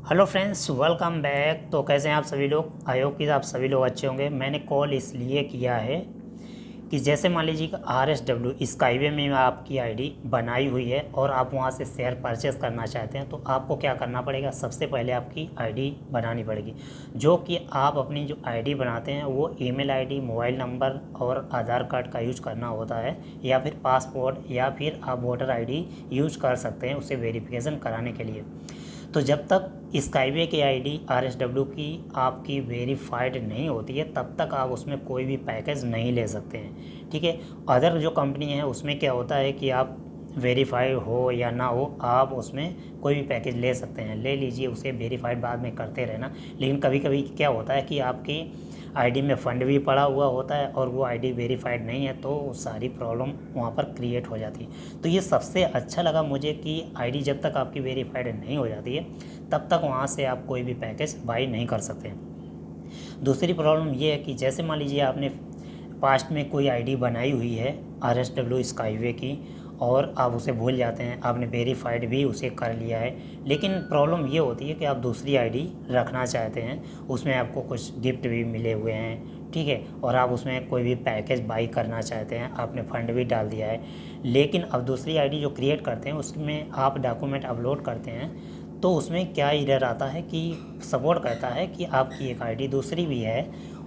Hello friends, welcome back. तो कैसे हैं आप सभी लोग? आई होप कि आप सभी लोग अच्छे होंगे। मैंने कॉल इसलिए किया है कि जैसे मान लीजिए कि RSW स्काईवे में आपकी आईडी बनाई हुई है और आप वहां से शेयर परचेस करना चाहते हैं, तो आपको क्या करना पड़ेगा? सबसे पहले आपकी आईडी बनानी पड़ेगी, जो कि आप अपनी जो आईडी बनाते हैं वो ईमेल आईडी, मोबाइल नंबर और आधार कार्ड का यूज करना होता है, या फिर पासपोर्ट, या फिर आप वोटर आईडी यूज कर सकते हैं उसे वेरिफिकेशन कराने के लिए। तो जब तक स्काईवे की आईडी RSW की आपकी वेरीफाइड नहीं होती है, तब तक आप उसमें कोई भी पैकेज नहीं ले सकते हैं। ठीक है। अदर जो कंपनी है उसमें क्या होता है कि आप वेरीफाई हो या ना हो, आप उसमें कोई भी पैकेज ले सकते हैं, ले लीजिए, उसे वेरीफाइड बाद में करते रहना। लेकिन कभी कभी क्या होता है कि आपकी आईडी में फ़ंड भी पड़ा हुआ होता है और वो आईडी वेरीफाइड नहीं है, तो सारी प्रॉब्लम वहाँ पर क्रिएट हो जाती है। तो ये सबसे अच्छा लगा मुझे कि आईडी जब तक आपकी वेरीफाइड नहीं हो जाती है, तब तक वहाँ से आप कोई भी पैकेज बाई नहीं कर सकते। दूसरी प्रॉब्लम ये है कि जैसे मान लीजिए आपने पास्ट में कोई आईडी बनाई हुई है RSW स्काईवे की, और आप उसे भूल जाते हैं, आपने वेरीफाइड भी उसे कर लिया है, लेकिन प्रॉब्लम ये होती है कि आप दूसरी आईडी रखना चाहते हैं, उसमें आपको कुछ गिफ्ट भी मिले हुए हैं, ठीक है, और आप उसमें कोई भी पैकेज बाई करना चाहते हैं, आपने फ़ंड भी डाल दिया है, लेकिन अब दूसरी आईडी जो क्रिएट करते हैं उसमें आप डॉक्यूमेंट अपलोड करते हैं, तो उसमें क्या एरर आता है कि सपोर्ट कहता है कि आपकी एक आईडी दूसरी भी है,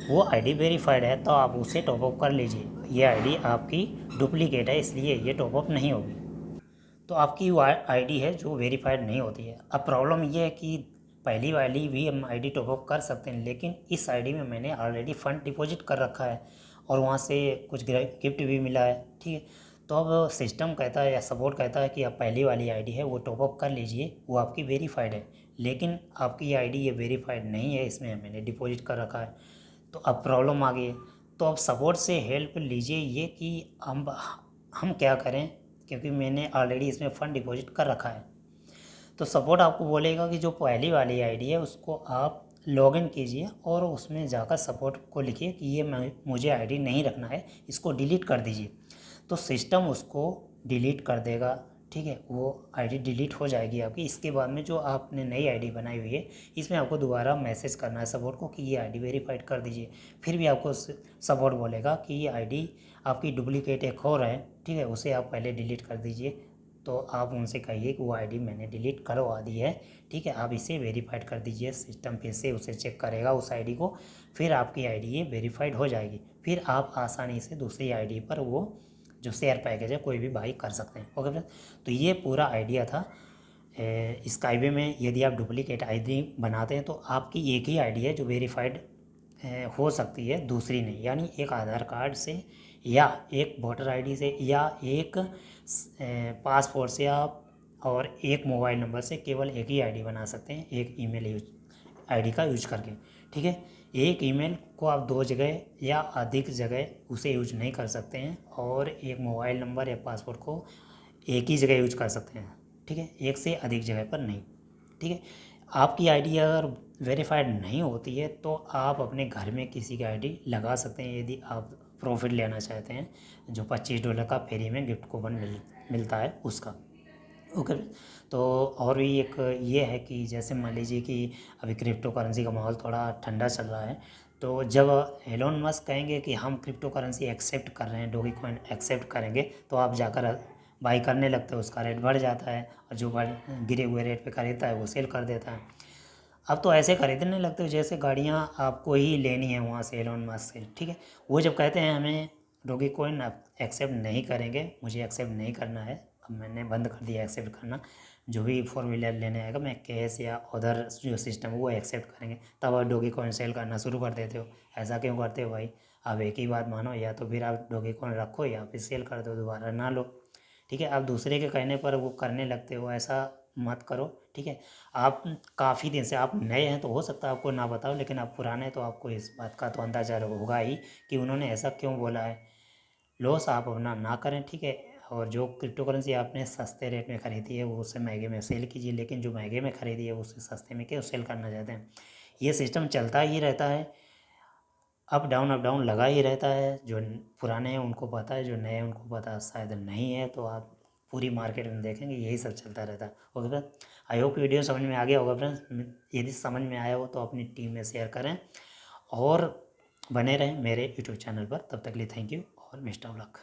वो आईडी वेरीफाइड है, तो आप उसे टॉपअप कर लीजिए, ये आईडी आपकी डुप्लीकेट है, इसलिए ये टॉपअप नहीं होगी। तो आपकी वो आईडी है जो वेरीफाइड नहीं होती है। अब प्रॉब्लम ये है कि पहली वाली भी हम आईडी टॉपअप कर सकते हैं, लेकिन इस आईडी में मैंने ऑलरेडी फ़ंड डिपॉजिट कर रखा है और वहाँ से कुछ गिफ्ट भी मिला है, ठीक है। तो अब सिस्टम कहता है या सपोर्ट कहता है कि आप पहली वाली आईडी है वो टॉपअप कर लीजिए, वो आपकी वेरीफाइड है, लेकिन आपकी ये आईडी ये वेरीफाइड नहीं है, इसमें मैंने डिपॉजिट कर रखा है। तो अब प्रॉब्लम आ गई है। तो अब सपोर्ट से हेल्प लीजिए ये कि हम क्या करें, क्योंकि मैंने ऑलरेडी इसमें फ़ंड डिपॉजिट कर रखा है। तो सपोर्ट आपको बोलेगा कि जो पहली वाली आईडी है उसको आप लॉगिन कीजिए और उसमें जाकर सपोर्ट को लिखिए कि ये मुझे आईडी नहीं रखना है, इसको डिलीट कर दीजिए। तो सिस्टम उसको डिलीट कर देगा, ठीक है, वो आईडी डिलीट हो जाएगी आपकी। इसके बाद में जो आपने नई आईडी बनाई हुई है, इसमें आपको दोबारा मैसेज करना है सपोर्ट को कि ये आईडी वेरीफाइड कर दीजिए। फिर भी आपको सपोर्ट बोलेगा कि ये आईडी आपकी डुप्लीकेट एक और है, ठीक है, उसे आप पहले डिलीट कर दीजिए। तो आप उनसे कहिए कि वो आईडी मैंने डिलीट करवा दी है, ठीक है, आप इसे वेरीफाइड कर दीजिए। सिस्टम फिर से उसे चेक करेगा उस आईडी को, फिर आपकी आईडी ये वेरीफाइड हो जाएगी। फिर आप आसानी से दूसरी आईडी पर वो जो शेयर पैकेज है कोई भी बाई कर सकते हैं। ओके फ्रेंड्स, तो ये पूरा आइडिया था। स्काईवे में यदि आप डुप्लीकेट आईडी बनाते हैं तो आपकी एक ही आईडी है जो वेरीफाइड हो सकती है, दूसरी नहीं। यानी एक आधार कार्ड से या एक वोटर आईडी से या एक पासपोर्ट से आप और एक मोबाइल नंबर से केवल एक ही आईडी बना सकते हैं, एक ईमेल यूज आईडी का यूज करके, ठीक है। एक ईमेल को आप दो जगह या अधिक जगह उसे यूज नहीं कर सकते हैं, और एक मोबाइल नंबर या पासपोर्ट को एक ही जगह यूज कर सकते हैं, ठीक है, एक से अधिक जगह पर नहीं, ठीक है। आपकी आईडी अगर वेरीफाइड नहीं होती है तो आप अपने घर में किसी की आईडी लगा सकते हैं, यदि आप प्रॉफिट लेना चाहते हैं, जो $25 का फ्री में गिफ्ट कूपन मिलता है उसका। ओके। तो और भी एक ये है कि जैसे मान लीजिए कि अभी क्रिप्टो करेंसी का माहौल थोड़ा ठंडा चल रहा है, तो जब एलोन मस्क कहेंगे कि हम क्रिप्टो करेंसी एक्सेप्ट कर रहे हैं, डोगी कॉइन एक्सेप्ट करेंगे, तो आप जाकर बाई करने लगते हो, उसका रेट बढ़ जाता है, और जो गिरे हुए रेट पे खरीदता है वो सेल कर देता है। अब तो ऐसे खरीदने लगते हो जैसे गाड़ियाँ आपको ही लेनी है वहाँ से एलोन मस्क से, ठीक है। वो जब कहते हैं हमें डोगी कॉइन एक्सेप्ट नहीं करेंगे, मुझे एक्सेप्ट नहीं करना है, अब मैंने बंद कर दिया एक्सेप्ट करना, जो भी फोर व्हीलर लेने आएगा मैं कैश या अदर जो सिस्टम है वो एक्सेप्ट करेंगे, तब आप डोगी कॉइन सेल करना शुरू कर देते हो। ऐसा क्यों करते हो भाई? आप एक ही बात मानो, या तो फिर आप डोगी कॉइन रखो या फिर सेल कर दो, दोबारा ना लो, ठीक है। आप दूसरे के कहने पर वो करने लगते हो, ऐसा मत करो, ठीक है। आप काफ़ी दिन से आप नए हैं तो हो सकता है आपको ना बताओ, लेकिन आप पुराने हैं तो आपको इस बात का तो अंदाजा होगा ही कि उन्होंने ऐसा क्यों बोला है। लॉस आप अपना ना करें, ठीक है। और जो क्रिप्टो करेंसी आपने सस्ते रेट में ख़रीदी है वो उससे महंगे में सेल कीजिए, लेकिन जो महंगे में ख़रीदी है उससे सस्ते में क्यों सेल करना चाहते हैं? ये सिस्टम चलता ही रहता है, अप डाउन लगा ही रहता है। जो पुराने हैं उनको पता है, जो नए हैं उनको पता शायद नहीं है। तो आप पूरी मार्केट में देखेंगे यही सब चलता रहता है। Okay sir, I hope video समझ में आ गया होगा फ्रेंड्स। यदि समझ में आया हो तो अपनी टीम में शेयर करें और बने रहें मेरे यूट्यूब चैनल पर। तब तक के लिए थैंक यू और बेस्ट ऑफ लक।